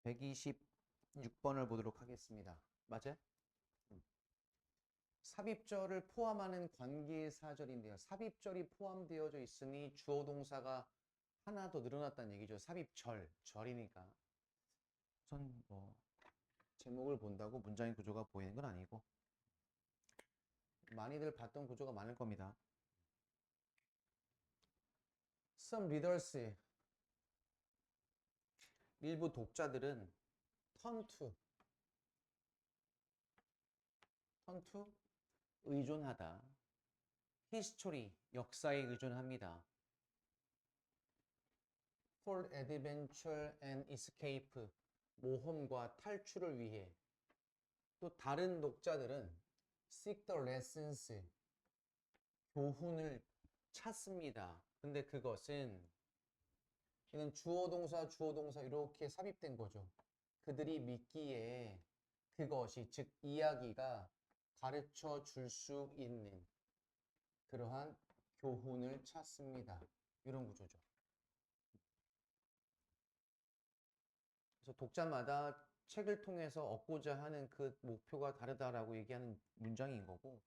126번을 보도록 하겠습니다. 맞아요? 삽입절을 포함하는 관계사절인데요. 삽입절이 포함되어져 있으니 주어 동사가 하나 더 늘어났다는 얘기죠. 삽입절, 절이니까. 우선 제목을 본다고 문장의 구조가 보이는 건 아니고 많이들 봤던 구조가 많을 겁니다. Some readers, 일부 독자들은 turn to, 의존하다. history, 역사에 의존합니다. for adventure and escape, 모험과 탈출을 위해. 또 다른 독자들은 seek the lessons, 교훈을 찾습니다. 근데 그것은 이는 주어 동사 이렇게 삽입된 거죠. 그들이 믿기에 그것이 즉 이야기가 가르쳐 줄 수 있는 그러한 교훈을 찾습니다. 이런 구조죠. 그래서 독자마다 책을 통해서 얻고자 하는 그 목표가 다르다라고 얘기하는 문장인 거고,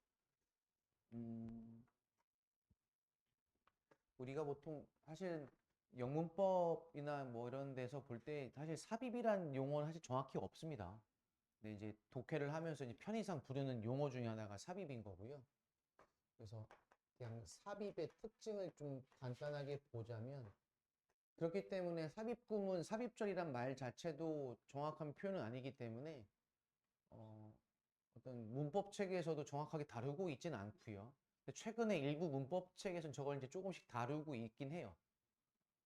우리가 보통 사실 영문법이나 뭐 이런 데서 볼 때 사실 삽입이란 용어는 사실 정확히 없습니다. 근데 이제 독해를 하면서 이제 편의상 부르는 용어 중에 하나가 삽입인 거고요. 그래서 그냥 삽입의 특징을 좀 간단하게 보자면, 그렇기 때문에 삽입구문, 삽입절이란 말 자체도 정확한 표현은 아니기 때문에 어떤 문법 책에서도 정확하게 다루고 있지는 않고요. 최근에 일부 문법 책에서는 저걸 이제 조금씩 다루고 있긴 해요.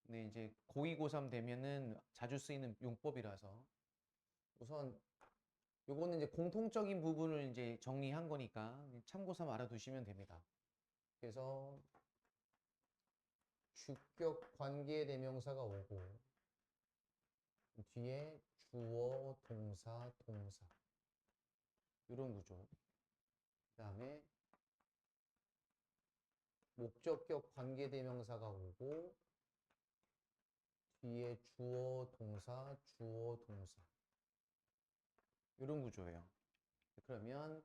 근데 이제 고2, 고3 되면은 자주 쓰이는 용법이라서 우선 요거는 이제 공통적인 부분을 이제 정리한 거니까 참고 삼아 알아두시면 됩니다. 그래서 주격 관계대명사가 오고 뒤에 주어, 동사, 동사 이런 구조. 그 다음에 목적격 관계대명사가 오고 뒤에 주어, 동사, 주어, 동사 이런 구조예요. 그러면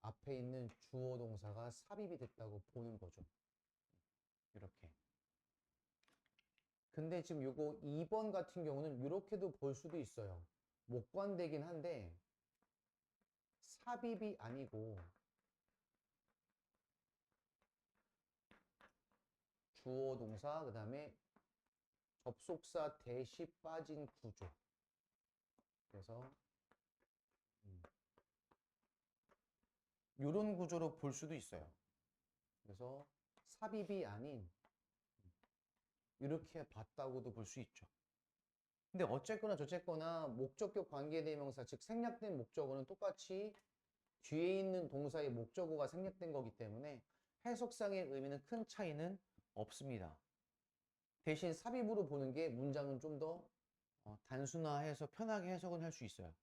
앞에 있는 주어 동사가 삽입이 됐다고 보는 거죠. 이렇게. 근데 지금 요거 2번 같은 경우는 이렇게도 볼 수도 있어요. 목관되긴 한데 삽입이 아니고 주어 동사 그 다음에 접속사 대시 빠진 구조. 그래서 이런 구조로 볼 수도 있어요. 그래서 삽입이 아닌 이렇게 봤다고도 볼 수 있죠. 근데 어쨌거나 저쨌거나 목적격 관계대명사 즉 생략된 목적어는 똑같이 뒤에 있는 동사의 목적어가 생략된 거기 때문에 해석상의 의미는 큰 차이는 없습니다. 대신 삽입으로 보는 게 문장은 좀 더 단순화해서 편하게 해석은 할 수 있어요.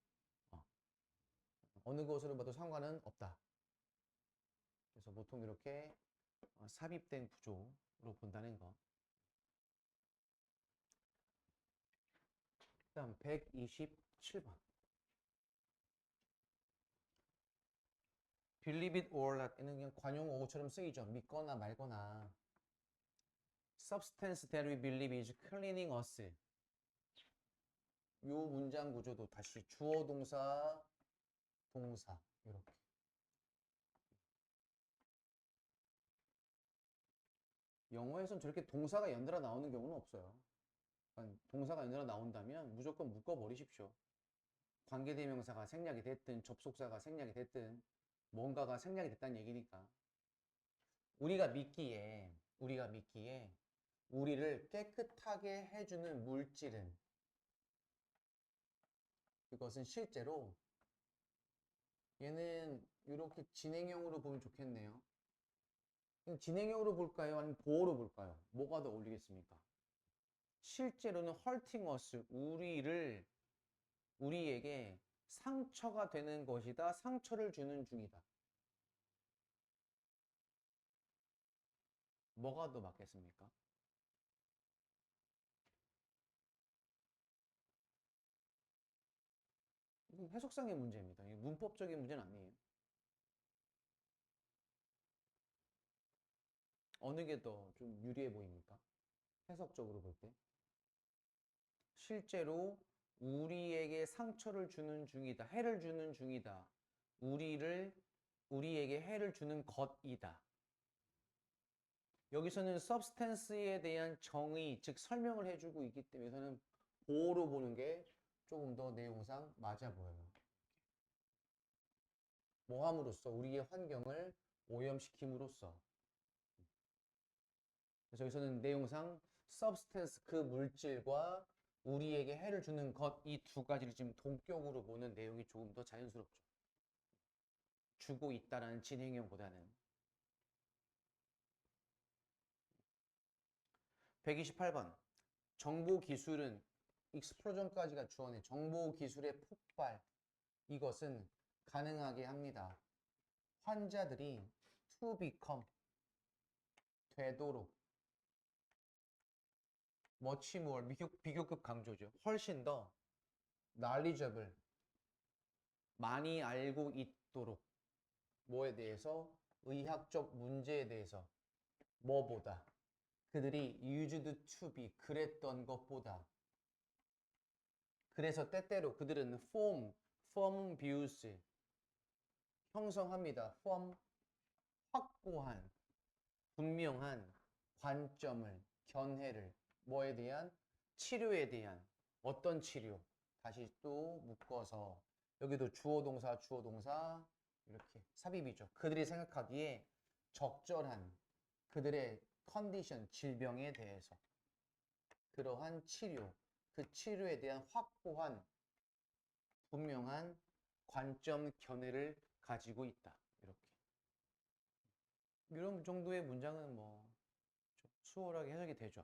어느 것으로 봐도 상관은 없다. 그래서 보통 이렇게 삽입된 구조로 본다는 거. 그 다음 127번. Believe it or not. 얘는 그냥 관용어구처럼 쓰이죠. 믿거나 말거나. Substance that we believe is cleaning us. 요 문장 구조도 다시 주어 동사, 동사 이렇게. 영어에선 저렇게 동사가 연달아 나오는 경우는 없어요. 그러니까 동사가 연달아 나온다면 무조건 묶어버리십시오. 관계대명사가 생략이 됐든 접속사가 생략이 됐든 뭔가가 생략이 됐다는 얘기니까. 우리가 믿기에 우리를 깨끗하게 해주는 물질은 그것은 실제로 얘는 이렇게 진행형으로 보면 좋겠네요. 진행형으로 볼까요? 아니면 보어로 볼까요? 뭐가 더 어울리겠습니까? 실제로는 hurting us, 우리에게 상처가 되는 것이다. 상처를 주는 중이다. 뭐가 더 맞겠습니까? 이건 해석상의 문제입니다. 이게 문법적인 문제는 아니에요. 어느 게 더 좀 유리해 보입니까? 해석적으로 볼 때. 실제로 우리에게 상처를 주는 중이다. 해를 주는 중이다. 우리에게 해를 주는 것이다. 여기서는 substance에 대한 정의, 즉 설명을 해주고 있기 때문에 저는 보호로 보는 게 조금 더 내용상 맞아 보여요. 뭐 함으로써 우리의 환경을 오염시킴으로써. 그래서 여기서는 내용상 substance 그 물질과 우리에게 해를 주는 것 이 두 가지를 지금 동격으로 보는 내용이 조금 더 자연스럽죠. 주고 있다라는 진행형보다는. 128번. 정보기술은 익스플로전까지가 주어내 정보기술의 폭발 이것은 가능하게 합니다. 환자들이 to become 되도록 much more 비교급 강조죠. 훨씬 더 knowledgeable 많이 알고 있도록 뭐에 대해서 의학적 문제에 대해서 뭐보다 그들이 used to be 그랬던 것보다 그래서 때때로 그들은 form views 형성합니다. form 확고한 분명한 관점을 견해를 뭐에 대한 치료에 대한 어떤 치료 다시 또 묶어서 여기도 주어 동사 이렇게 삽입이죠. 그들이 생각하기에 적절한 그들의 컨디션 질병에 대해서 그러한 치료 그 치료에 대한 확고한 분명한 관점 견해를 가지고 있다. 이렇게 이런 정도의 문장은 뭐 좀 수월하게 해석이 되죠.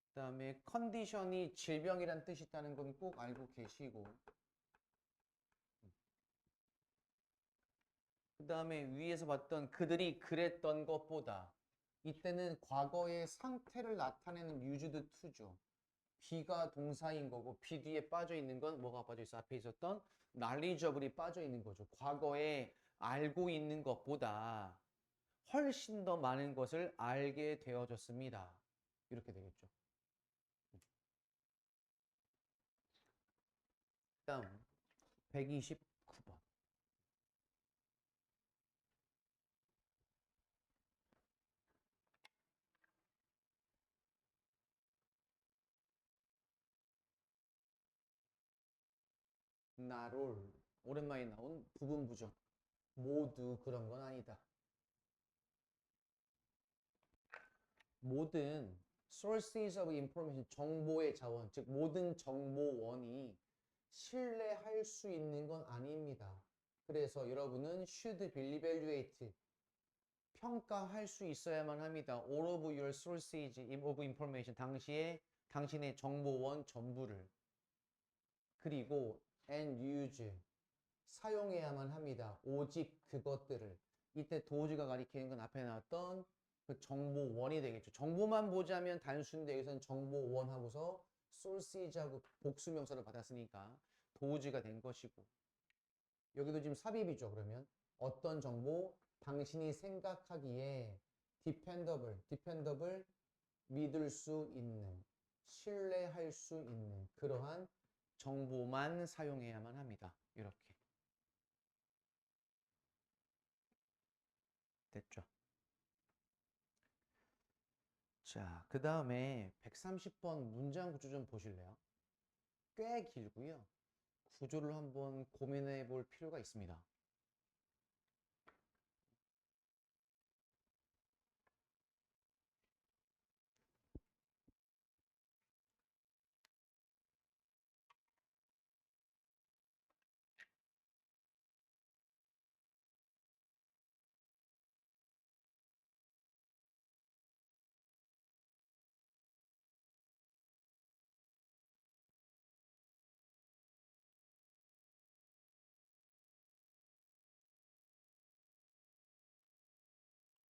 그 다음에 컨디션이 질병이란 뜻이 있다는 건 꼭 알고 계시고 그 다음에 위에서 봤던 그들이 그랬던 것보다 이때는 과거의 상태를 나타내는 used to죠. be가 동사인 거고 be 뒤에 빠져 있는 건 뭐가 빠져 있어? 앞에 있었던 knowledgeable이 빠져 있는 거죠. 과거에 알고 있는 것보다 훨씬 더 많은 것을 알게 되어졌습니다. 이렇게 되겠죠. 다음 129번. 나롤 오랜만에 나온 부분 부정. 모두 그런 건 아니다. 모든 sources of information, 정보의 자원, 즉 모든 정보원이 신뢰할 수 있는 건 아닙니다. 그래서 여러분은 should be evaluate, 평가할 수 있어야만 합니다. all of your sources of information, 당신의 정보원 전부를. 그리고 and use, 사용해야만 합니다. 오직 그것들을. 이때 도지가 가리키는 건 앞에 나왔던 그 정보원이 되겠죠. 정보만 보자면 단순인데 여기서는 정보원 하고서 sources하고 복수명사를 받았으니까 도지가 된 것이고 여기도 지금 삽입이죠. 그러면 어떤 정보 당신이 생각하기에 dependable 믿을 수 있는 신뢰할 수 있는 그러한 정보만 사용해야만 합니다. 이렇게 됐죠. 자, 그 다음에 130번 문장 구조 좀 보실래요? 꽤 길고요. 구조를 한번 고민해 볼 필요가 있습니다.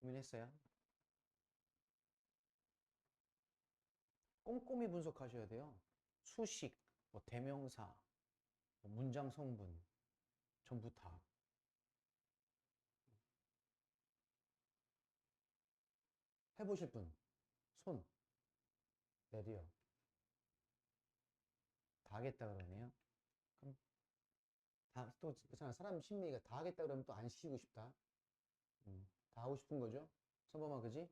고민했어요? 꼼꼼히 분석하셔야 돼요. 수식, 뭐 대명사, 문장 성분 전부 다. 해보실 분, 손 내려. 다 하겠다 그러네요. 그럼 또 그렇잖아. 사람 심리가 다 하겠다 그러면 또 안 쉬고 싶다. 다 하고 싶은 거죠. 선범아, 그지?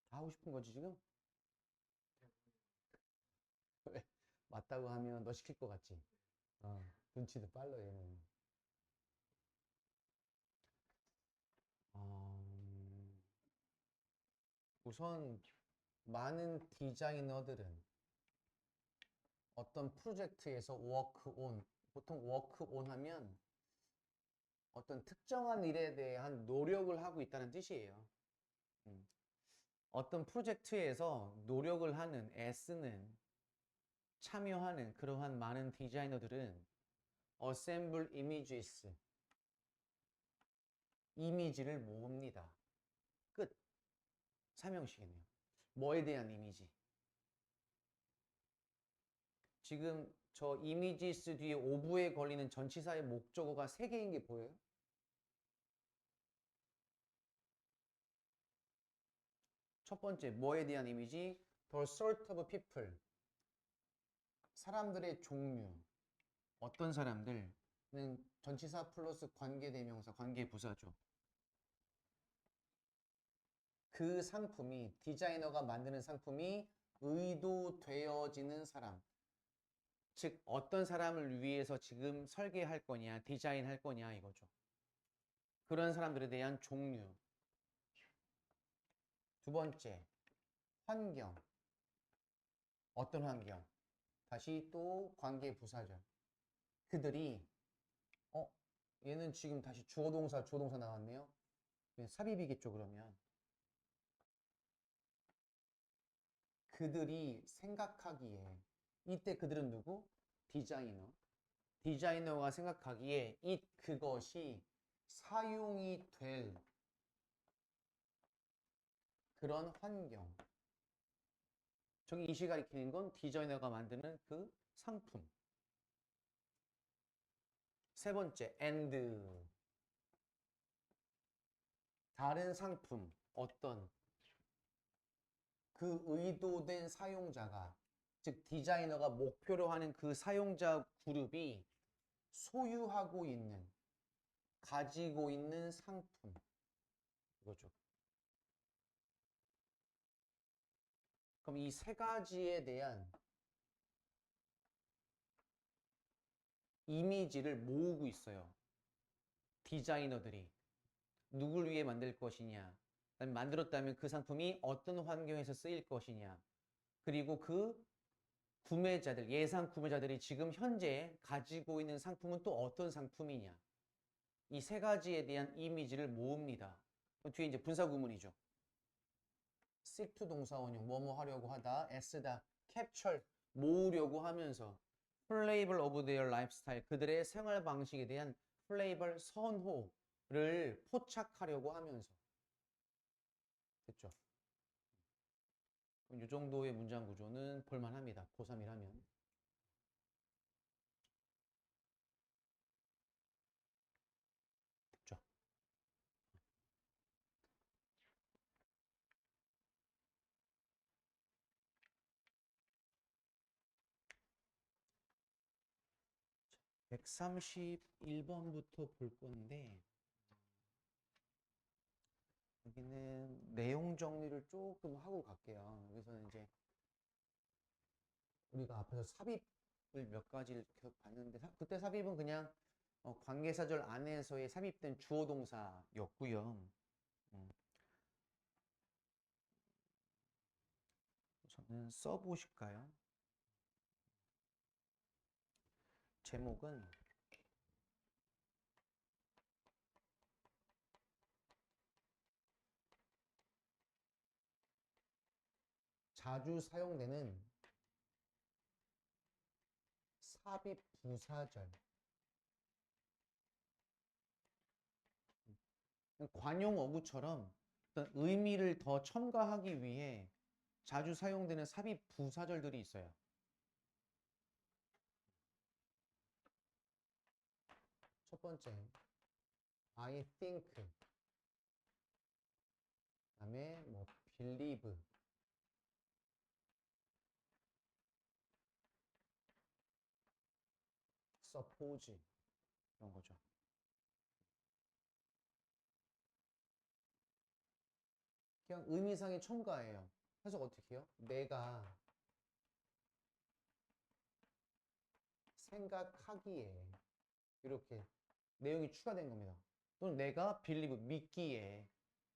다 하고 싶은 거지 지금? 왜? 맞다고 하면 너 시킬 것 같지? 눈치도 빨라 얘는. 어, 우선 많은 디자이너들은 어떤 프로젝트에서 워크온, 보통 워크온 하면 어떤 특정한 일에 대한 노력을 하고 있다는 뜻이에요. 음. 어떤 프로젝트에서 노력을 하는, 애쓰는, 참여하는 그러한 많은 디자이너들은 assemble images, 이미지를 모읍니다. 끝. 삼형식이네요. 뭐에 대한 이미지? 지금 저 images 뒤에 오브에 걸리는 전치사의 목적어가 3개인 게 보여요? 첫 번째, 뭐에 대한 이미지? The sort of people. 사람들의 종류. 어떤 사람들은 전치사 플러스 관계대명사, 관계부사죠. 그 상품이, 디자이너가 만드는 상품이 의도되어지는 사람. 즉, 어떤 사람을 위해서 지금 설계할 거냐, 디자인할 거냐 이거죠. 그런 사람들에 대한 종류. 두 번째, 환경. 어떤 환경? 다시 또 관계부사죠. 그들이 얘는 지금 다시 주어동사 나왔네요. 삽입이겠죠 그러면. 그들이 생각하기에, 이때 그들은 누구? 디자이너. 디자이너가 생각하기에 그것이 사용이 될 그런 환경. 저기 이시 가리키는 건 디자이너가 만드는 그 상품. 세 번째, and. 다른 상품, 어떤 그 의도된 사용자가, 즉 디자이너가 목표로 하는 그 사용자 그룹이 소유하고 있는, 가지고 있는 상품. 이거죠. 그럼 이 3가지에 대한 이미지를 모으고 있어요. 디자이너들이. 누굴 위해 만들 것이냐, 만들었다면 그 상품이 어떤 환경에서 쓰일 것이냐, 그리고 그 구매자들, 예상 구매자들이 지금 현재 가지고 있는 상품은 또 어떤 상품이냐, 이 3가지에 대한 이미지를 모읍니다. 뒤에 이제 분사구문이죠. seek to 동사원형, 뭐뭐 하려고 하다, 애쓰다, capture, 모으려고 하면서 flavor of their lifestyle, 그들의 생활 방식에 대한 flavor, 선호를 포착하려고 하면서. 됐죠? 이 정도의 문장 구조는 볼만합니다. 고3이라면. 됐죠? 자, 131번부터 볼 건데 여기는 내용 정리를 조금 하고 갈게요. 여기서는 이제 우리가 앞에서 삽입을 몇 가지를 계속 봤는데 그때 삽입은 그냥 관계사절 안에서의 삽입된 주어 동사였고요. 우선은 써보실까요? 제목은 자주 사용되는 삽입 부사절. 관용 어구처럼 어떤 의미를 더 첨가하기 위해 자주 사용되는 삽입 부사절들이 있어요. 번째 I think 그다음에 뭐 believe suppose 이런 거죠. 그냥 의미상의 첨가예요. 해석 어떻게 해요? 내가 생각하기에 이렇게 내용이 추가된 겁니다. 또는 내가 believe 믿기에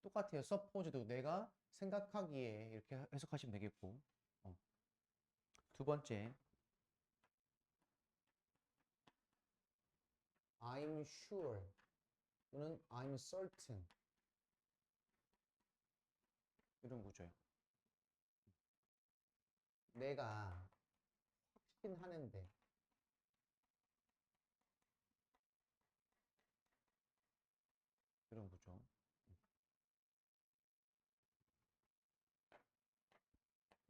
똑같아요. suppose도 내가 생각하기에 이렇게 해석하시면 되겠고. 두 번째 I'm sure 또는 I'm certain 이런 구조예요. 내가 확신하는데 이런 구조.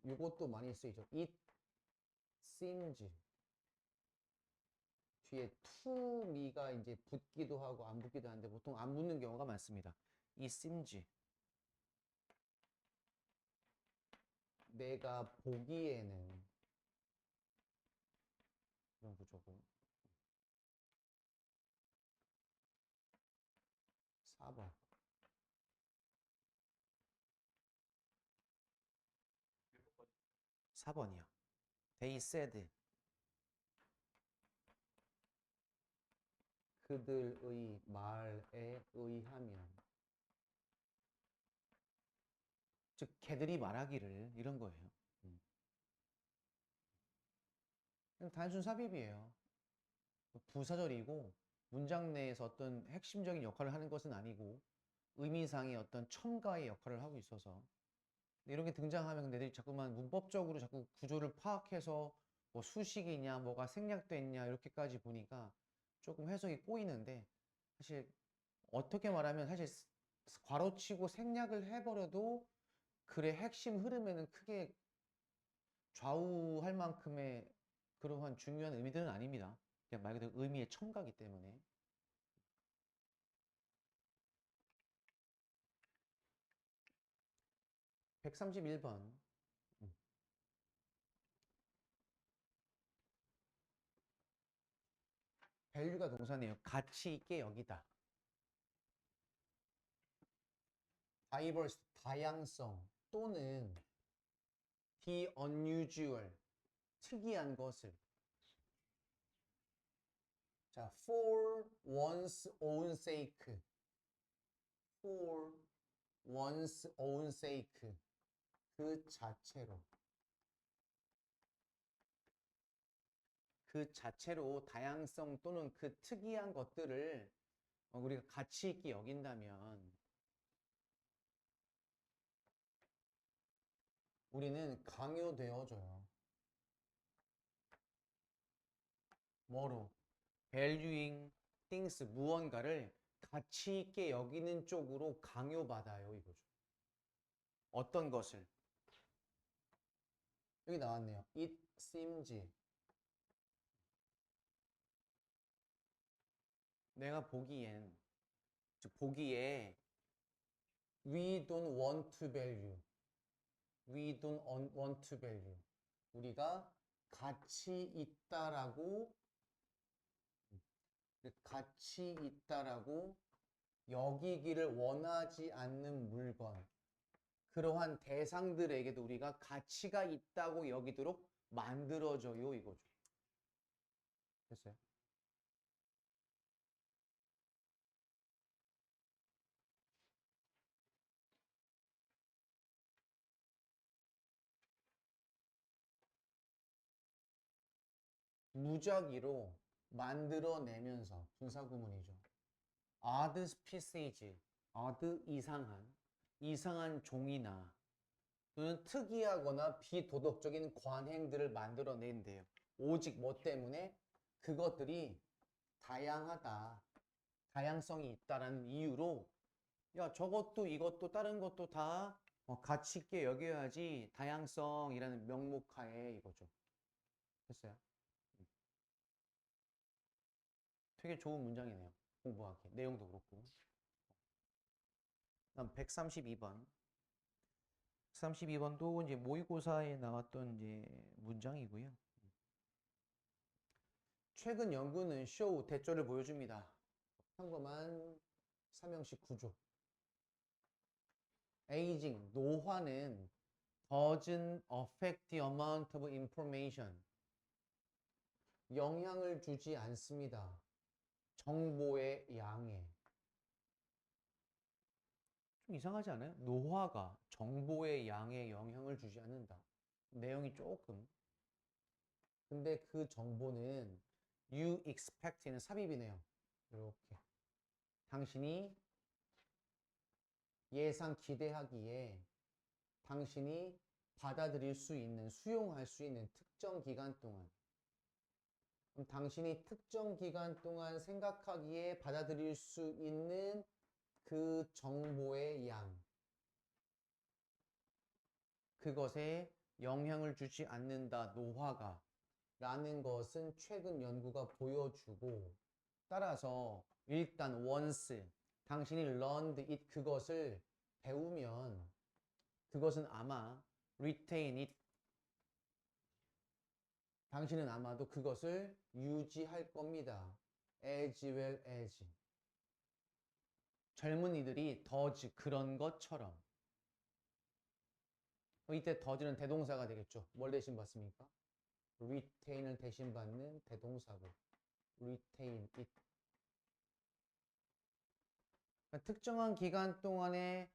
이것도 많이 쓰이죠. It seems 뒤에 to me가 이제 붙기도 하고 안 붙기도 하는데 보통 안 붙는 경우가 많습니다. It seems 내가 보기에는 이런 구조고. 4번 4번이요. They said 그들의 말에 의하면 즉 걔들이 말하기를 이런 거예요. 그냥 단순 삽입이에요. 부사절이고 문장 내에서 어떤 핵심적인 역할을 하는 것은 아니고 의미상의 어떤 첨가의 역할을 하고 있어서 이런 게 등장하면 근데 애들이 자꾸만 문법적으로 자꾸 구조를 파악해서 뭐 수식이냐 뭐가 생략됐냐 이렇게까지 보니까 조금 해석이 꼬이는데 사실 어떻게 말하면 사실 괄호치고 생략을 해버려도 글의 핵심 흐름에는 크게 좌우할 만큼의 그러한 중요한 의미들은 아닙니다. 그냥 말 그대로 의미의 첨가기 때문에. 131번 value가 동사네요. 가치 있게 여기다. diverse, 다양성 또는 the unusual, 특이한 것을. 자, for one's own sake, for one's own sake, 그 자체로. 그 자체로 다양성 또는 그 특이한 것들을 우리가 가치 있게 여긴다면 우리는 강요되어져요. 뭐로? valuing things, 무언가를 가치 있게 여기는 쪽으로 강요받아요, 이거죠. 어떤 것을? 여기 나왔네요. It seems. 내가 보기엔, 즉 보기에 we don't want to value. We don't want to value. 우리가 가치 있다라고 여기기를 원하지 않는 물건, 그러한 대상들에게도 우리가 가치가 있다고 여기도록 만들어져요, 이거죠. 됐어요? 무작위로 만들어내면서 분사구문이죠. odd species, odd 이상한 종이나 또는 특이하거나 비도덕적인 관행들을 만들어낸대요. 오직 뭐 때문에? 그것들이 다양하다, 다양성이 있다라는 이유로 야 저것도 이것도 다른 것도 다 가치 있게 여겨야지 다양성이라는 명목하에 이거죠. 됐어요? 되게 좋은 문장이네요. 공부하기. 내용도 그렇고. 다음 132번. 132번도 이제 모의고사에 나왔던 이제 문장이고요. 최근 연구는 쇼 대조를 보여줍니다. 평범한 삼형식 구조. aging, 노화는 doesn't affect the amount of information. 영향을 주지 않습니다. 정보의 양에. 좀 이상하지 않아요? 노화가 정보의 양에 영향을 주지 않는다. 내용이 조금. 근데 그 정보는 you expect는 삽입이네요. 이렇게. 당신이 예상 기대하기에 당신이 받아들일 수 있는, 수용할 수 있는 특정 기간 동안. 그럼 당신이 특정 기간 동안 생각하기에 받아들일 수 있는 그 정보의 양. 그것에 영향을 주지 않는다, 노화가. 라는 것은 최근 연구가 보여주고, 따라서 일단 once 당신이 learned it, 그것을 배우면 그것은 아마 retain it, 당신은 아마도 그것을 유지할 겁니다. as well as. 젊은이들이 does, 그런 것처럼. 이때 does는 대동사가 되겠죠. 뭘 대신 받습니까? retain을 대신 받는 대동사고. retain it. 그러니까 특정한 기간 동안에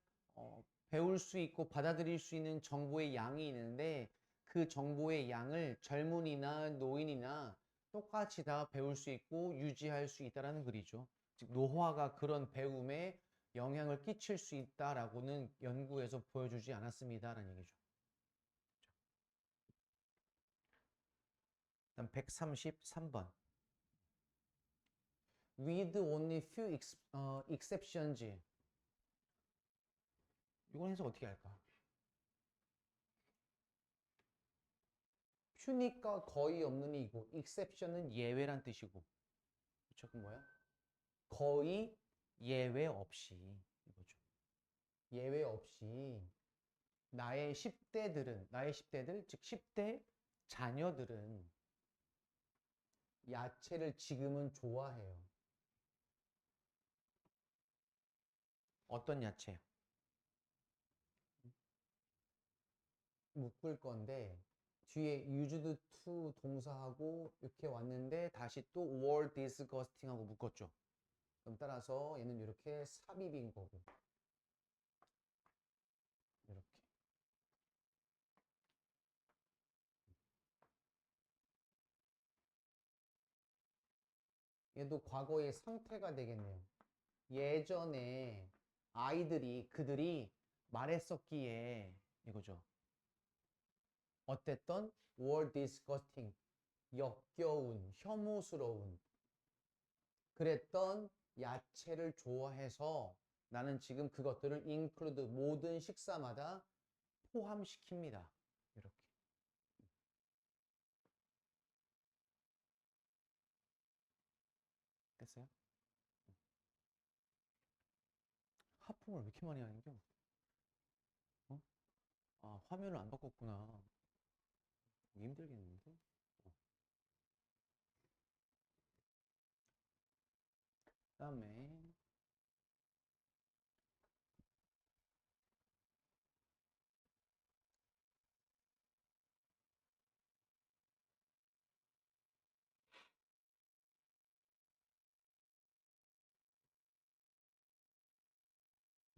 배울 수 있고 받아들일 수 있는 정보의 양이 있는데 그 정보의 양을 젊은이나 노인이나 똑같이 다 배울 수 있고 유지할 수 있다라는 글이죠. 즉 노화가 그런 배움에 영향을 끼칠 수 있다라고는 연구에서 보여주지 않았습니다라는 얘기죠. 다음 133번. With only few exceptions. 이건 해석 어떻게 할까? 퓨니까 거의 없는 이고 exception은 예외란 뜻이고, 그쵸? 그 뭐야? 거의 예외 없이 이거죠. 예외 없이 나의 10대들, 즉 10대 자녀들은 야채를 지금은 좋아해요. 어떤 야채? 묶을 건데 뒤에 used to 동사하고 이렇게 왔는데 다시 또 were disgusting 하고 묶었죠. 그럼 따라서 얘는 이렇게 삽입인 거고. 이렇게. 얘도 과거의 상태가 되겠네요. 예전에 그들이 말했었기에 이거죠. 어땠던? were disgusting. 역겨운, 혐오스러운. 그랬던 야채를 좋아해서 나는 지금 그것들을 include, 모든 식사마다 포함시킵니다. 이렇게. 됐어요? 하품을 왜 이렇게 많이 하는겨? 어? 아, 화면을 안 바꿨구나. 힘들겠는데? 그다음에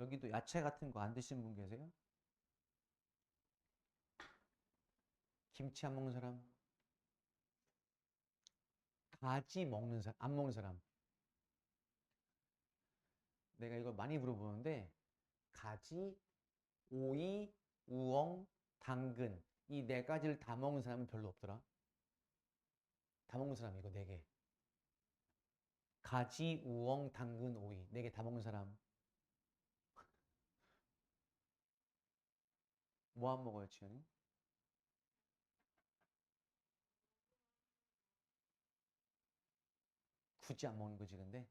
여기도 야채 같은 거 안 드시는 분 계세요? 김치 안 먹는 사람? 가지 먹는 사람, 안 먹는 사람? 내가 이걸 많이 물어보는데 가지, 오이, 우엉, 당근 이 네 가지를 다 먹는 사람은 별로 없더라. 다 먹는 사람 이거 네 개. 가지, 우엉, 당근, 오이 네 개 다 먹는 사람 뭐 안 먹어요, 지현이? 굳이 안 먹는 거지, 근데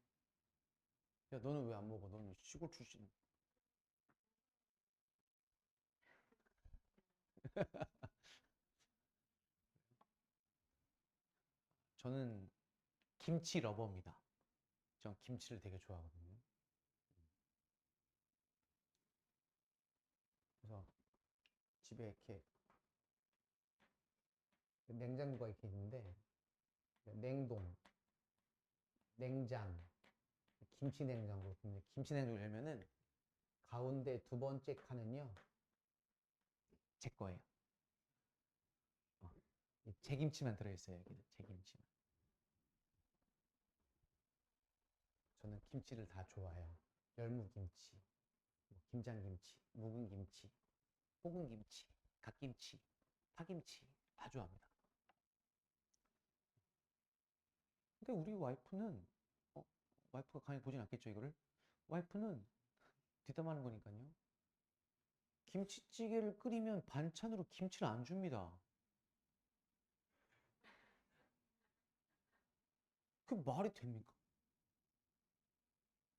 야, 너는 왜 안 먹어? 너는 시골 출신. 저는 김치 러버입니다. 전 김치를 되게 좋아하거든요. 그래서 집에 이렇게 냉장고가 이렇게 있는데 냉동, 냉장, 김치 냉장고. 근데 김치 냉장고 열면은 가운데 두 번째 칸은요 제 거예요. 어, 제 김치만 들어있어요. 여기는 제 김치만. 저는 김치를 다 좋아해요. 열무김치, 뭐 김장김치, 묵은김치, 볶은김치, 갓김치, 파김치 다 좋아합니다. 근데 우리 와이프는 어, 와이프가 강의 보진 않겠죠 이거를? 와이프는 뒷담하는 거니까요. 김치찌개를 끓이면 반찬으로 김치를 안 줍니다. 그 말이 됩니까?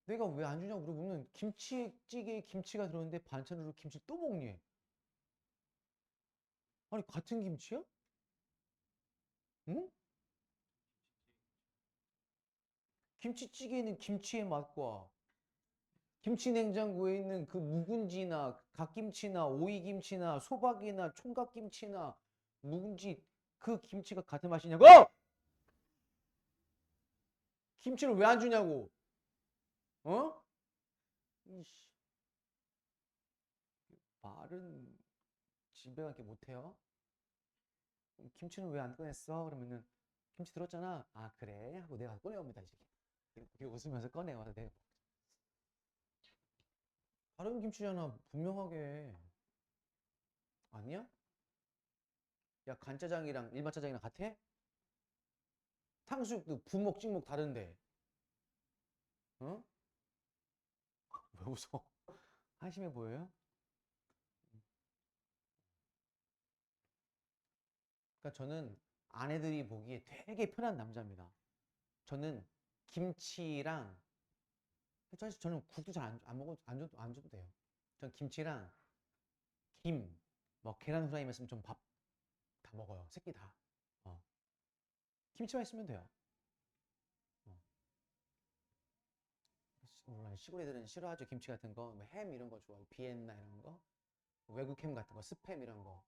내가 왜 안 주냐고 물어보면 김치찌개에 김치가 들어있는데 반찬으로 김치 또 먹니? 아니 같은 김치야? 응? 김치찌개에는 김치의 맛과 김치 냉장고에 있는 그 묵은지나 갓김치나 오이김치나 소박이나 총각김치나 묵은지 그 김치가 같은 맛이냐고! 김치를 왜 안 주냐고! 어? 이씨, 말은 진백하게 못해요. 김치는 왜 안 꺼냈어? 그러면은 김치 들었잖아. 아 그래? 하고 내가 꺼내옵니다 이제. 이렇게 웃으면서 꺼내와서 내가 다른 김치잖아 분명하게. 아니야? 야 간짜장이랑 일반 짜장이랑 같아? 탕수육도 부먹 찍먹 다른데. 어? 왜 웃어? 한심해 보여요? 그러니까 저는 아내들이 보기에 되게 편한 남자입니다. 저는 김치랑 사실 저는 국도 잘 안 먹어 안 줘도 돼요. 전 김치랑 김, 뭐 계란 후라이만 있으면 좀 밥 다 먹어요. 새끼 다. 어. 김치만 있으면 돼요. 어. 물론 시골 애들은 싫어하죠. 김치 같은 거, 뭐햄 이런 거 좋아하고 비엔나 이런 거, 외국 햄 같은 거, 스팸 이런 거.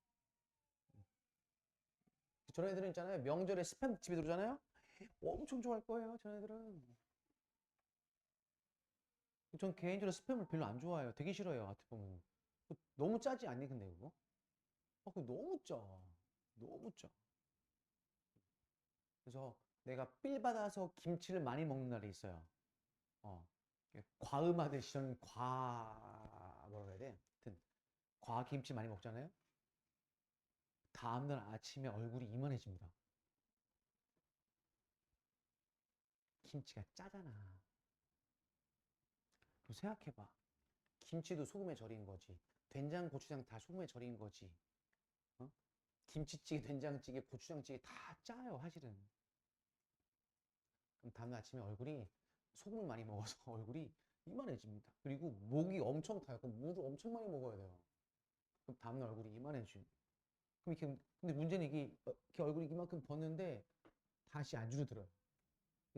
저런 애들은 있잖아요. 명절에 스팸 집에 들어오잖아요. 엄청 좋아할 거예요. 저런 애들은. 전 개인적으로 스팸을 별로 안 좋아해요. 되게 싫어요. 어떻게 보면 너무 짜지 않니 근데 그거? 그거 너무 짜. 너무 짜. 그래서 내가 삘 받아서 김치를 많이 먹는 날이 있어요. 어. 과음하듯이 저는 뭐라 해야 돼? 하여튼 과김치 많이 먹잖아요. 다음날 아침에 얼굴이 이만해집니다. 김치가 짜잖아. 그럼 생각해봐. 김치도 소금에 절인 거지. 된장, 고추장 다 소금에 절인 거지. 어? 김치찌개, 된장찌개, 고추장찌개 다 짜요, 사실은. 그럼 다음날 아침에 얼굴이 소금을 많이 먹어서 얼굴이 이만해집니다. 그리고 목이 엄청 타요. 그럼 물을 엄청 많이 먹어야 돼요. 그럼 다음날 얼굴이 이만해지죠. 그럼 이렇게 근데 문제는 이게 이렇게 얼굴이 이만큼 벗는데 다시 안 줄어들어요.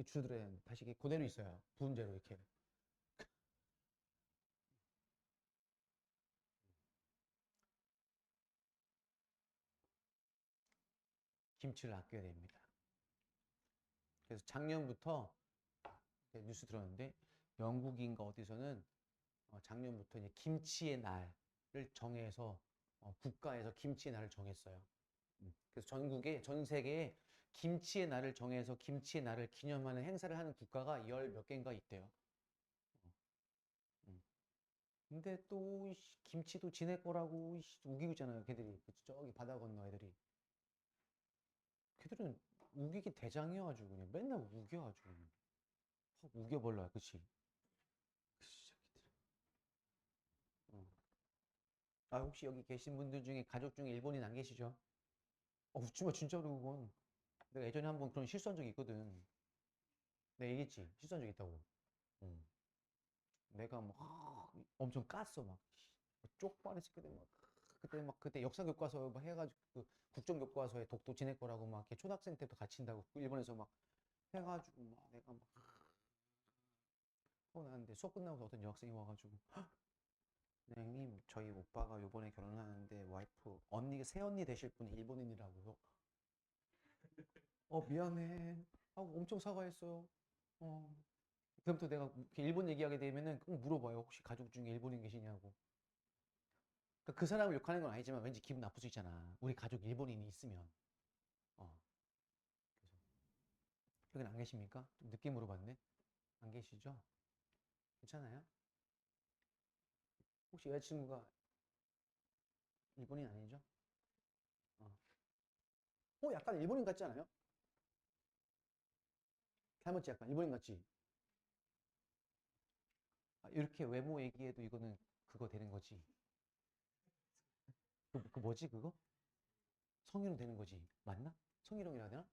줄어들어야 다시 이게 그대로 있어요. 부은 대로 이렇게. 김치를 아껴야 됩니다. 그래서 작년부터 뉴스 들었는데 영국인가 어디서는 작년부터 이제 김치의 날을 정해서 국가에서 김치의 날을 정했어요. 그래서 전 세계에 김치의 날을 정해서 김치의 날을 기념하는 행사를 하는 국가가 열 몇 개인가 있대요. 어, 음. 근데 또 김치도 지네 거라고 우기고 있잖아요. 걔들이 저기 바다 건너 애들이. 걔들은 우기기 대장이어가지고 그냥 맨날 우겨가지고 확 우겨버려요. 그치? 그 새끼들. 어. 아 혹시 여기 계신 분들 중에 가족 중에 일본인 안 계시죠? 웃지 마 진짜로 그건. 내가 예전에 한번 그런 실수한 적이 있거든. 내가 얘기했지 실수한 적이 있다고. 응. 내가 뭐 엄청 깠어 막 쪽발이 새끼들 막 그때 막 그때 역사 교과서 막 해가지고 그 국정 교과서에 독도 지낼 거라고 막 이렇게 초등학생 때부터 갇힌다고 일본에서 막 해가지고 막 내가 막 나는데 수업 끝나고 어떤 여학생이 와가지고 선생님 저희 오빠가 요번에 결혼하는데 와이프 언니 새 언니 되실 분이 일본인이라고요. 미안해 하고 엄청 사과했어요. 어 그럼부터 내가 이렇게 일본 얘기하게 되면은 꼭 물어봐요. 혹시 가족 중에 일본인 계시냐고. 그러니까 그 사람을 욕하는 건 아니지만 왠지 기분 나쁠 수 있잖아. 우리 가족 일본인이 있으면. 어. 그래서 여긴 안 계십니까? 좀 늦게 물어봤네. 안 계시죠? 괜찮아요? 혹시 여자친구가 일본인 아니죠? 어. 약간 일본인 같지 않아요? 닮았지 약간 일본인 같지? 이렇게 외모 얘기해도 이거는 그거 되는 거지. 그 뭐지 그거? 성희롱 되는 거지. 맞나? 성희롱이라 해야 되나?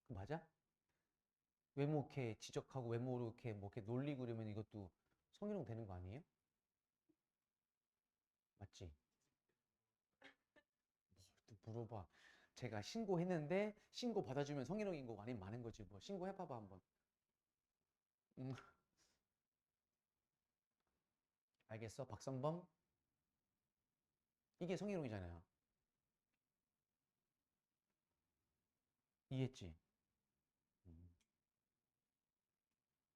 그 맞아? 외모 이렇게 지적하고 외모로 이렇게 뭐 이렇게 놀리고 그러면 이것도 성희롱 되는 거 아니에요? 맞지? 또 물어봐. 제가 신고했는데 신고 받아주면 성희롱인 거 아니면 많은 거지 뭐. 신고해봐봐 한번. 음, 알겠어. 박성범. 이게 성희롱이잖아요. 이해했지? 음.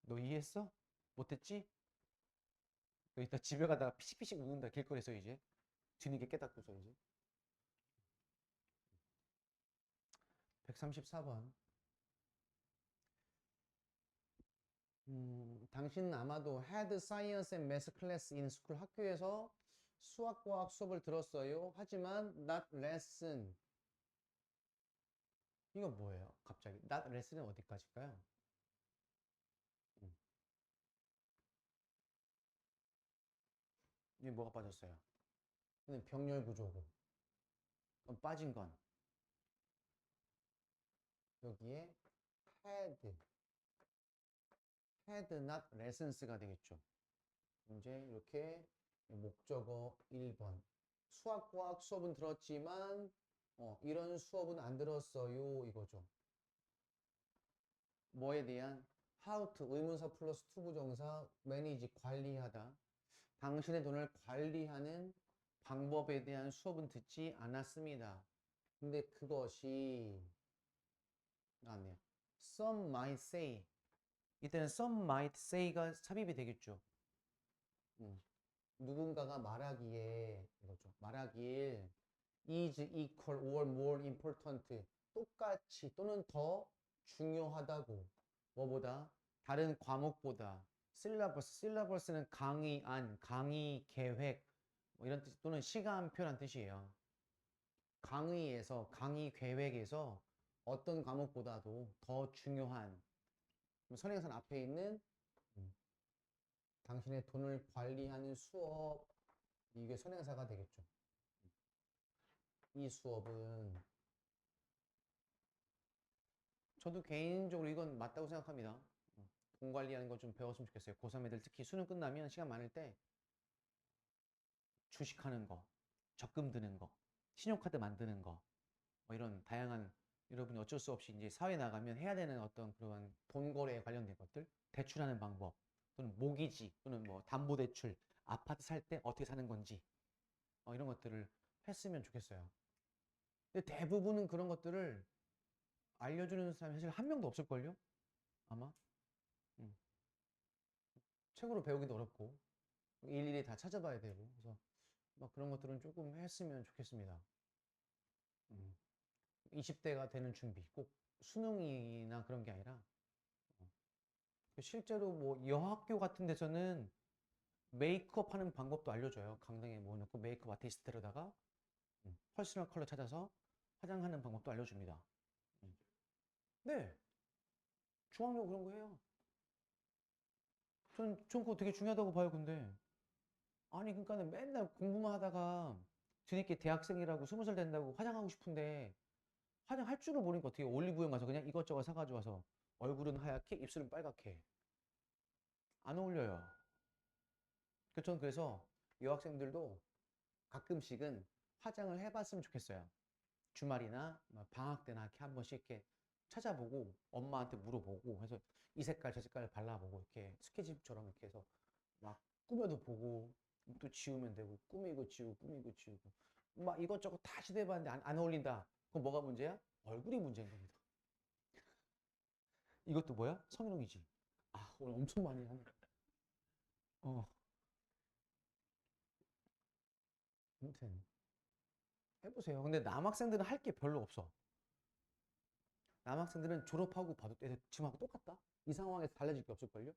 너 이해했어? 못했지? 너 이따 집에 가다가 피식피식 웃는다 길거리에서 이제 뒤늦게 깨닫고서 이제 134번 당신은 아마도 had science and math class in school 학교에서 수학과학 수업을 들었어요. 하지만 not lesson 이건 뭐예요? 갑자기 not lesson은 어디까지일까요? 음, 이게 뭐가 빠졌어요? 이는 병렬 구조고 그럼 빠진 건 여기에 had not lessons가 되겠죠. 이제 이렇게 목적어 1번 수학과학 수업은 들었지만 이런 수업은 안 들었어요 이거죠. 뭐에 대한 how to 의문사 플러스 to 부정사 manage 관리하다 당신의 돈을 관리하는 방법에 대한 수업은 듣지 않았습니다. 근데 그것이 나왔네요. Some might say 이때는 some might say가 삽입이 되겠죠. 음. 누군가가 말하기에 이거죠. 말하길 is equal or more important 똑같이 또는 더 중요하다고 뭐보다 다른 과목보다 syllabus는 강의안, 강의 계획 뭐 이런 뜻 또는 시간표란 뜻이에요. 강의에서 강의 계획에서 어떤 과목보다도 더 중요한 선행선 앞에 있는 음, 당신의 돈을 관리하는 수업 이게 선행사가 되겠죠. 이 수업은 저도 개인적으로 이건 맞다고 생각합니다. 돈 관리하는 거 좀 배웠으면 좋겠어요. 고3 애들 특히 수능 끝나면 시간 많을 때 주식하는 거, 적금 드는 거, 신용카드 만드는 거, 뭐 이런 다양한 여러분이 어쩔 수 없이 이제 사회 나가면 해야 되는 어떤 그런 돈 거래에 관련된 것들, 대출하는 방법, 또는 모기지, 또는 뭐 담보대출, 아파트 살 때 어떻게 사는 건지, 이런 것들을 했으면 좋겠어요. 근데 대부분은 그런 것들을 알려주는 사람이 사실 한 명도 없을걸요? 아마? 음. 책으로 배우기도 어렵고, 일일이 다 찾아봐야 되고, 그래서 막 그런 것들은 조금 했으면 좋겠습니다. 20대가 되는 준비, 꼭 수능이나 그런 게 아니라, 실제로 뭐 여학교 같은 데서는 메이크업 하는 방법도 알려줘요. 강당에 모아놓고 메이크업 아티스트로다가 퍼스널 컬러 찾아서 화장하는 방법도 알려줍니다. 음. 네, 중학교 그런 거 해요. 전 그거 되게 중요하다고 봐요, 근데. 아니, 그러니까는 맨날 공부만 하다가 뒤늦게 대학생이라고 20살 된다고 화장하고 싶은데 화장할 줄을 모르니까 어떻게 올리브영 가서 그냥 이것저것 사가지고 와서 얼굴은 하얗게 입술은 빨갛게 안 어울려요. 전 그래서 여학생들도 가끔씩은 화장을 해봤으면 좋겠어요. 주말이나 뭐 방학 때나 이렇게 한 번씩 이렇게 찾아보고 엄마한테 물어보고 해서 이 색깔 저 색깔 발라보고 이렇게 스케치북처럼 이렇게 해서 막 꾸며도 보고 또 지우면 되고 꾸미고 지우고 꾸미고 지우고 막 이것저것 다 시도해봤는데 안 어울린다. 그럼 뭐가 문제야? 얼굴이 문제인 겁니다. 이것도 뭐야? 성희롱이지. 아, 오늘 엄청 많이 하네. 어, 아무튼 해보세요. 근데 남학생들은 할 게 별로 없어. 남학생들은 졸업하고 봐도 지금하고 똑같다? 이 상황에서 달라질 게 없을걸요?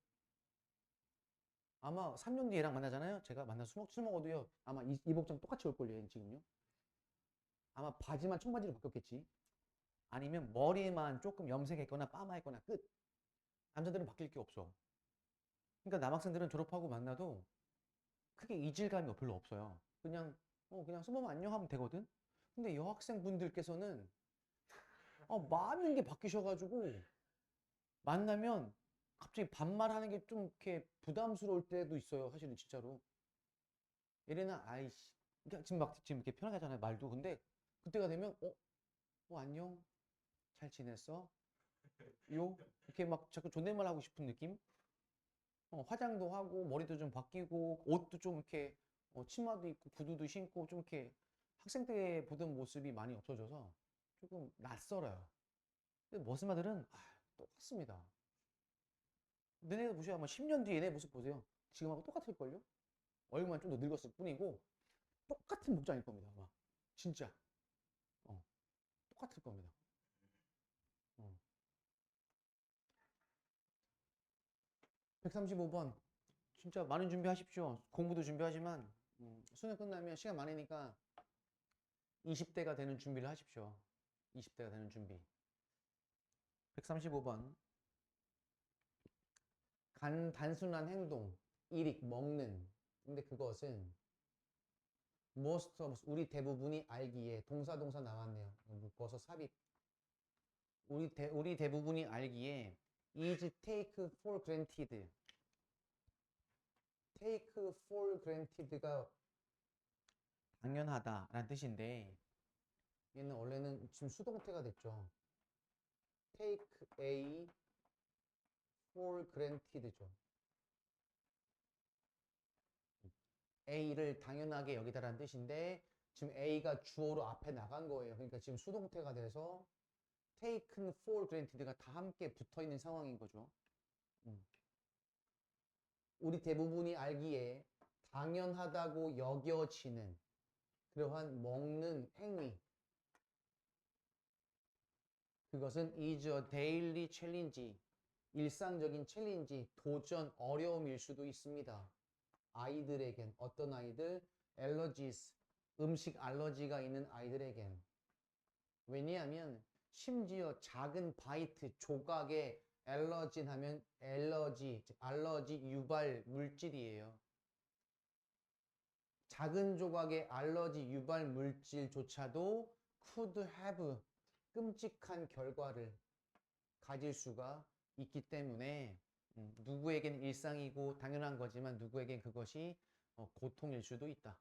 아마 3년 뒤에 얘랑 만나잖아요? 제가 만나서 술 먹어도요. 아마 이 복장 똑같이 올걸요, 얘는 지금요? 아마 바지만 청바지로 바뀌었겠지. 아니면 머리만 조금 염색했거나 파마했거나 끝. 남자들은 바뀔 게 없어. 그러니까 남학생들은 졸업하고 만나도 크게 이질감이 별로 없어요. 그냥 수범 안녕 하면 되거든? 근데 여학생 분들께서는 많은 게 바뀌셔가지고 만나면 갑자기 반말하는 게 좀 이렇게 부담스러울 때도 있어요. 사실은 진짜로. 얘네는 아이씨. 그러니까 지금 이렇게 편하게 하잖아요. 말도. 근데 그때가 되면 안녕. 잘 지냈어? 이렇게 막 자꾸 존댓말 하고 싶은 느낌? 화장도 하고 머리도 좀 바뀌고 옷도 좀 이렇게 치마도 입고 구두도 신고 좀 이렇게 학생 때 보던 모습이 많이 없어져서 조금 낯설어요. 근데 머스마들은 똑같습니다. 너네도 보셔야 뭐 10년 뒤에 얘네 모습 보세요. 지금하고 똑같을걸요? 얼굴만 좀 더 늙었을 뿐이고 똑같은 복장일 겁니다. 아마 진짜 어, 똑같을 겁니다. 어. 135번 진짜 많은 준비하십시오. 공부도 준비하지만 수능 끝나면 시간 많으니까 20대가 되는 준비를 하십시오. 20대가 되는 준비. 135번 간 단순한 행동, 일익, 먹는. 근데 그것은 most of us, 우리 대부분이 알기에 동사 나왔네요. 벌써 삽입. 우리 대부분이 알기에 is take for granted. take for granted가 당연하다라는 뜻인데 얘는 원래는 지금 수동태가 됐죠. take A for granted죠. A를 당연하게 여기다라는 뜻인데 지금 A가 주어로 앞에 나간 거예요. 그러니까 지금 수동태가 돼서 taken for granted가 다 함께 붙어 있는 상황인 거죠. 우리 대부분이 알기에 당연하다고 여겨지는 그러한 먹는 행위. 그것은 is a daily challenge. 일상적인 챌린지, 도전, 어려움일 수도 있습니다. 아이들에겐 어떤 아이들? allergies, 음식 알러지가 있는 아이들에겐. 왜냐하면 심지어 작은 바이트, 조각에 알러진 하면 알러지 유발 물질이에요. 작은 조각의 알러지 유발 물질조차도 could have 끔찍한 결과를 가질 수가 있기 때문에 누구에겐 일상이고 당연한 거지만 누구에겐 그것이 고통일 수도 있다.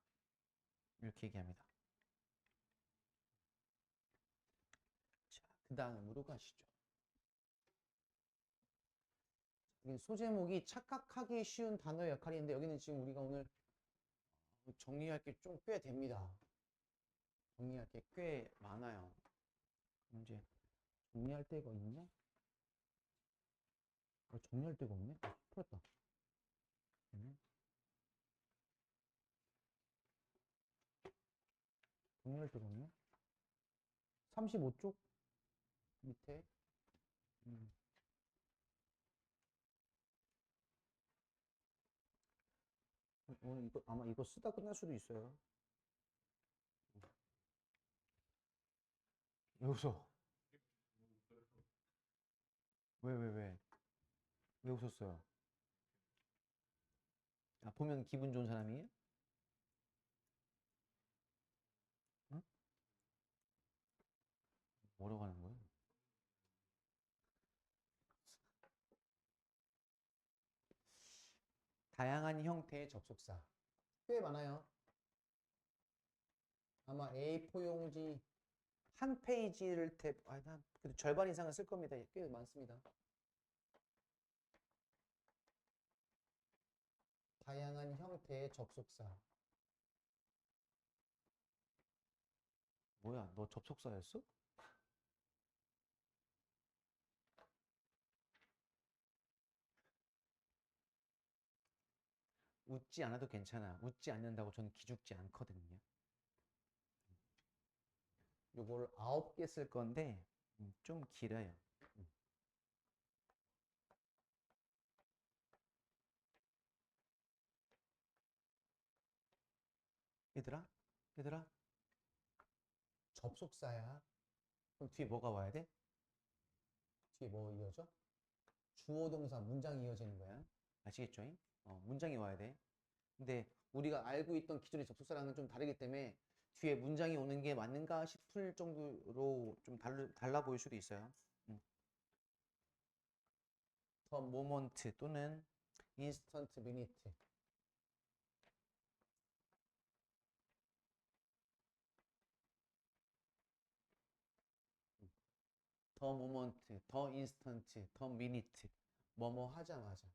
이렇게 얘기합니다. 자, 그 다음으로 가시죠. 소제목이 착각하기 쉬운 단어의 역할인데 여기는 지금 우리가 오늘 정리할 게 좀 꽤 됩니다. 정리할 게 꽤 많아요. 이제 정리할 데가 있나? 정리할 데가 없네? 풀었다. 정리할 데가 없네? 35쪽 밑에 오늘 아마 이거 쓰다 끝날 수도 있어요. 왜 웃어? 왜? 왜 웃었어요? 보면 기분 좋은 사람이에요? 응? 뭐라고 하는 거예요? 다양한 형태의 접속사. 꽤 많아요. 아마 A4 용지 한 페이지를 한 그래도 절반 이상은 쓸 겁니다. 꽤 많습니다. 다양한 형태의 접속사. 뭐야, 너 접속사였어? 웃지 않아도 괜찮아. 웃지 않는다고 저는 기죽지 않거든요. 요걸 9개 쓸 건데 좀 길어요. 음. 얘들아, 접속사야. 그럼 뒤에 뭐가 와야 돼? 뒤에 뭐 이어져? 주어 동사 문장이 이어지는 거야. 아시겠죠? 문장이 와야 돼. 근데 우리가 알고 있던 기존의 접속사랑은 좀 다르기 때문에 뒤에 문장이 오는 게 맞는가 싶을 정도로 좀 달라 보일 수도 있어요. The moment 또는 instant minute. The moment, the instant, the minute. 뭐뭐 하자마자.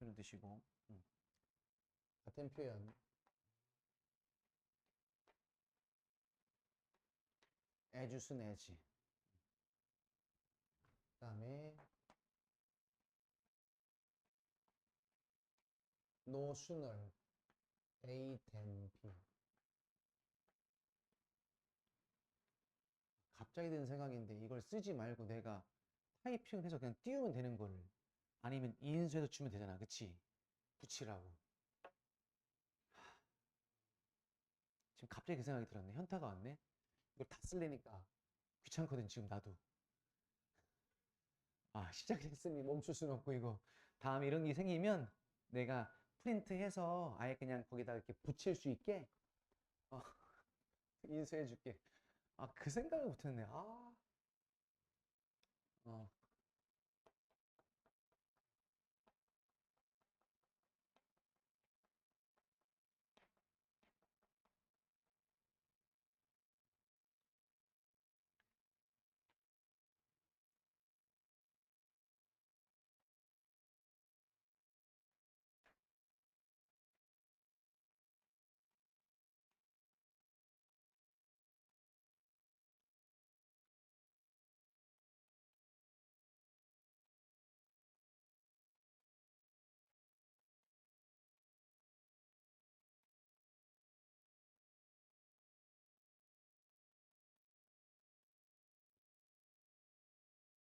그런 뜻이고. 같은 표현. as soon as. 그 다음에 no sooner A than B. 갑자기 든 생각인데 이걸 쓰지 말고 내가 타이핑을 해서 그냥 띄우면 되는 거를 아니면 인수해서 주면 되잖아. 그치? 붙이라고. 지금 갑자기 그 생각이 들었네. 현타가 왔네. 이걸 다 쓸래니까 귀찮거든 지금 나도. 시작했으니 멈출 수는 없고 이거 다음에 이런 게 생기면 내가 프린트해서 아예 그냥 거기다 이렇게 붙일 수 있게 어, 인수해 줄게. 그 생각을 못했네. 어,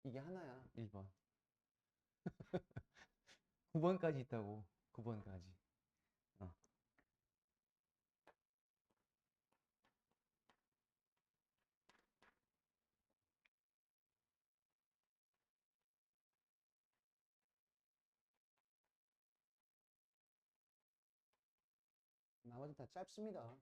이게 하나야. 1번. 9번까지 있다고. 9번까지. 어. 나머지 다 짧습니다.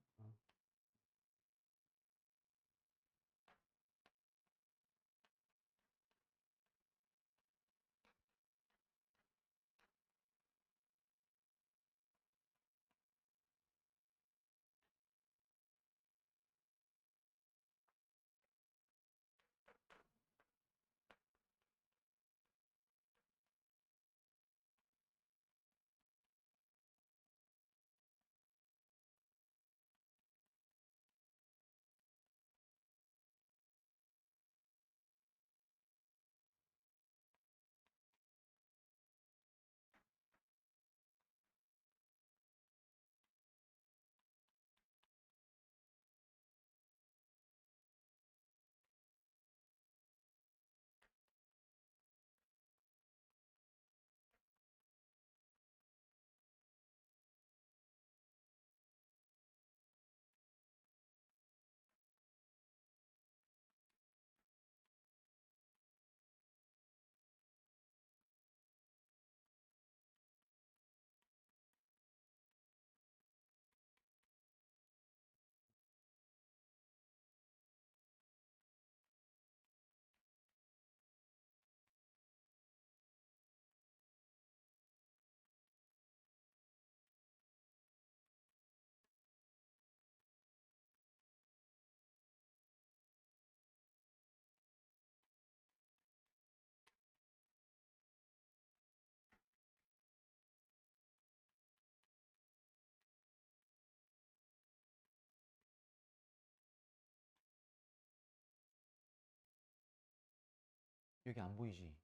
여기 안 보이지?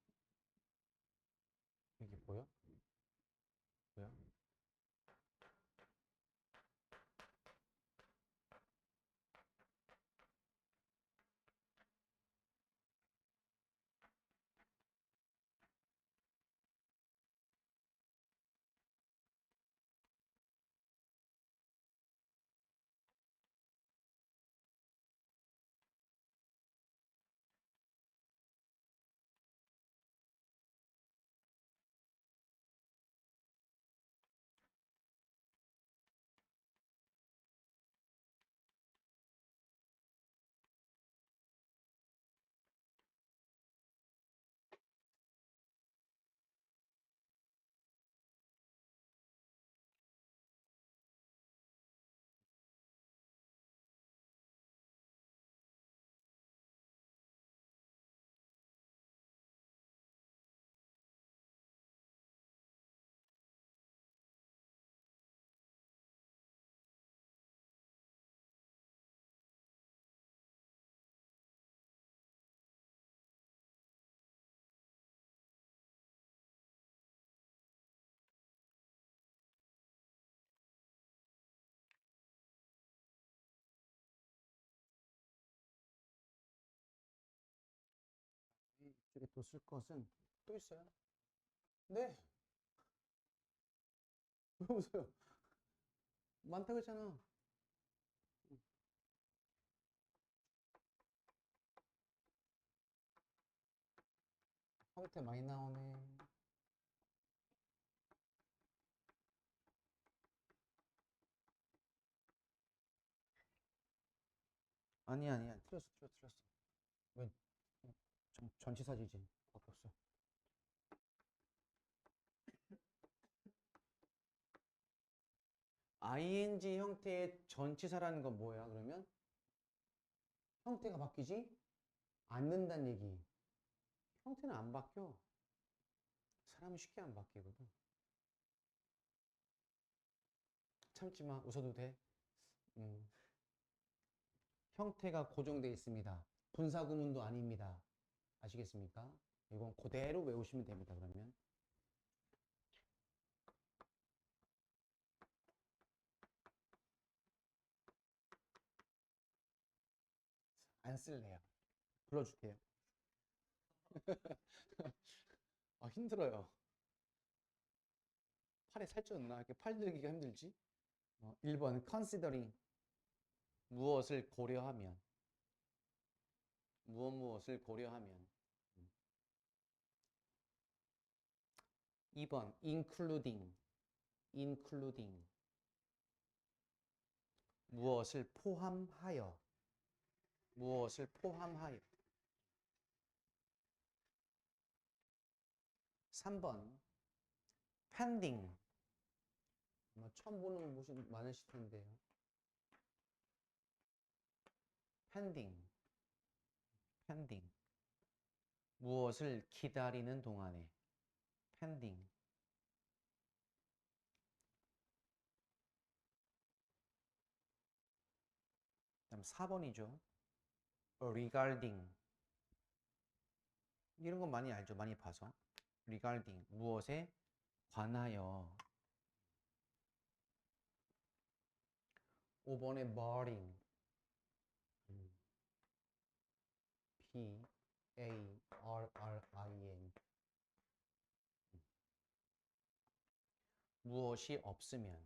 여기 보여? 보여? 이쪽에 또 쓸 것은 또 있어요. 네. 왜 웃어요? 많다 그랬잖아. 형태 많이 나오네. 아니야. 틀렸어. 왜 전치사지지? 밖에 없어. ing 형태의 전치사라는 건 뭐야, 그러면? 형태가 바뀌지 않는다는 얘기. 형태는 안 바뀌어. 사람은 쉽게 안 바뀌거든. 참지 마. 웃어도 돼. 형태가 고정되어 있습니다. 분사구문도 아닙니다. 아시겠습니까? 이건 그대로 외우시면 됩니다, 그러면. 안 쓸래요. 불러줄게요. 아, 힘들어요. 팔에 살쪘나? 이렇게 팔 들기가 힘들지? 1번 considering 무엇을 고려하면 무엇을 고려하면 2번 including 무엇을 포함하여 3번 pending 아마 처음 보는 분이 많으실 텐데요. pending 무엇을 기다리는 동안에 pending. 다음 4번이죠. regarding 이런 건 많이 알죠. 많이 봐서 regarding 무엇에 관하여. 5번에 barring barring 무엇이 없으면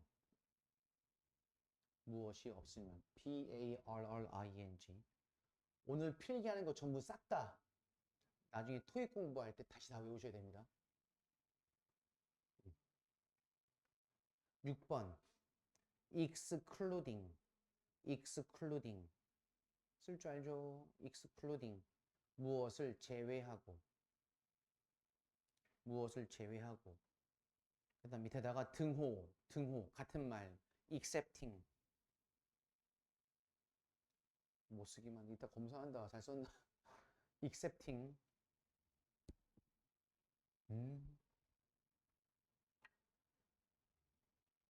barring. 오늘 필기하는 거 전부 싹 다 나중에 토익 공부할 때 다시 다 외우셔야 됩니다. 6번 excluding 쓸 줄 알죠? excluding 무엇을 제외하고 그 다음 밑에다가 등호 같은 말 excepting 못 쓰기만 이따 검사한다. 잘 썼나? excepting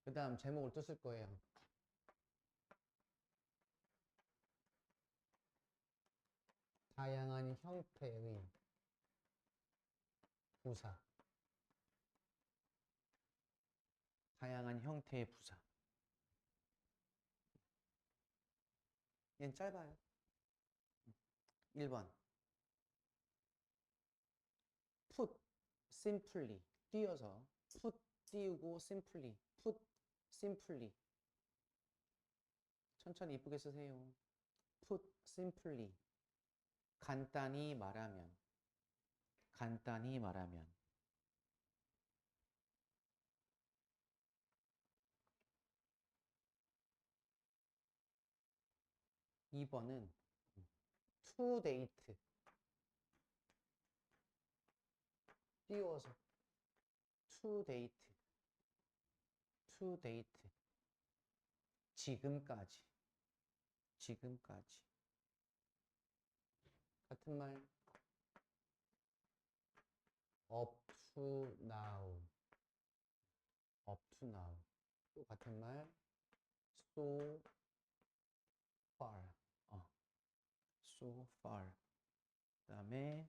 그 다음 제목을 또 쓸 거예요. 다양한 형태의 부사. 다양한 형태의 부사. 얘는 짧아요. 1번. put, simply. 띄어서. put 띄우고 simply. put, simply. 천천히 이쁘게 쓰세요. put, simply. 간단히 말하면. 간단히 말하면. 2번은 to date. 띄워서 to date. to date. 지금까지. 지금까지. 같은 말. up to now. up to now. 또 같은 말. so far. so far. 그 다음에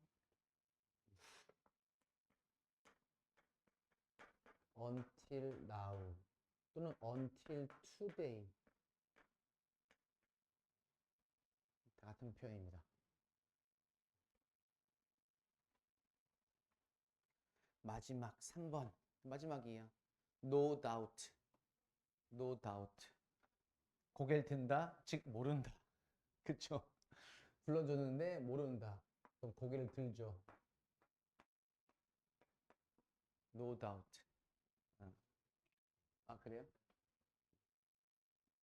until now 또는 until today. 다 같은 표현입니다. 마지막 3번. 마지막이에요. no doubt. no doubt. 고개를 든다, 즉 모른다. 그쵸? 불러줬는데 모른다. 그럼 고개를 들죠. no doubt. 아, 그래요?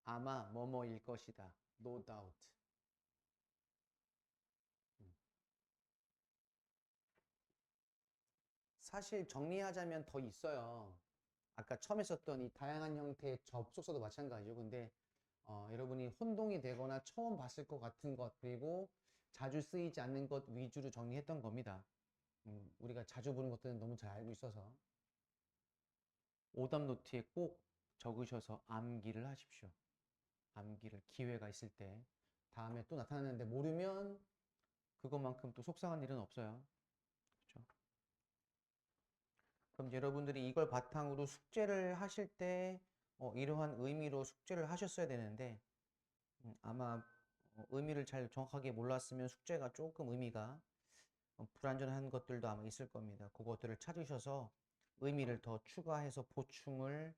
아마 뭐뭐일 것이다. no doubt. 사실 정리하자면 더 있어요. 아까 처음에 썼던 이 다양한 형태의 접속사도 마찬가지죠. 근데 여러분이 혼동이 되거나 처음 봤을 것 같은 것 그리고 자주 쓰이지 않는 것 위주로 정리했던 겁니다. 우리가 자주 보는 것들은 너무 잘 알고 있어서 오답 노트에 꼭 적으셔서 암기를 하십시오. 암기를 기회가 있을 때 다음에 또 나타나는데 모르면 그것만큼 또 속상한 일은 없어요. 그렇죠? 그럼 여러분들이 이걸 바탕으로 숙제를 하실 때 이러한 의미로 숙제를 하셨어야 되는데 아마 의미를 잘 정확하게 몰랐으면 숙제가 조금 의미가 불완전한 것들도 아마 있을 겁니다. 그것들을 찾으셔서 의미를 더 추가해서 보충을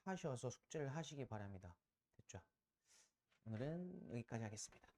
하셔서 숙제를 하시기 바랍니다. 됐죠? 오늘은 여기까지 하겠습니다.